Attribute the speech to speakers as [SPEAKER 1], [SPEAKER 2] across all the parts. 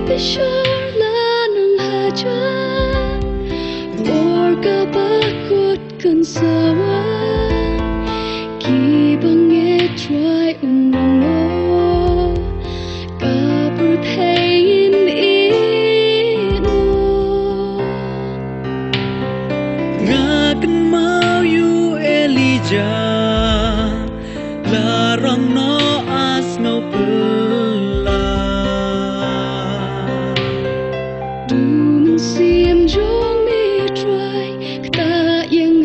[SPEAKER 1] Bisharlah nang hajar Orga bakut kan sawang Kibang try unamo Kabur thein ino
[SPEAKER 2] Ngakan mau yu Elijah Larang no as no
[SPEAKER 1] Sim jong mi try kata yang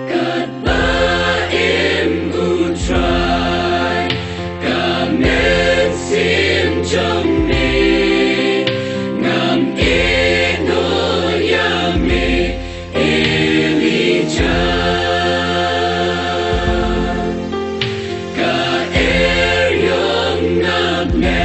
[SPEAKER 2] Kat baim u try Kamen sim jong mi Ngam ino yami Elijah Ka eryong nabne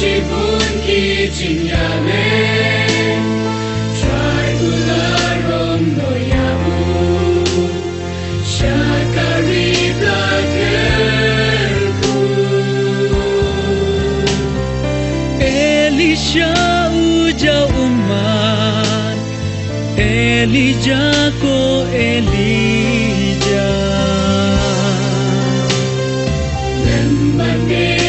[SPEAKER 2] Shibun ki jinyale Try ularong no yamu Shakari blakerku Elisha uja uman Elijah ko Elijah Lembane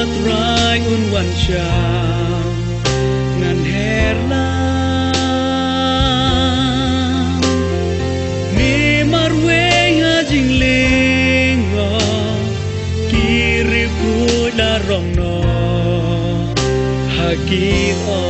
[SPEAKER 2] Rai un wan chang ngan herlang mi marwe ha jing lingo kiri ku darong no haki o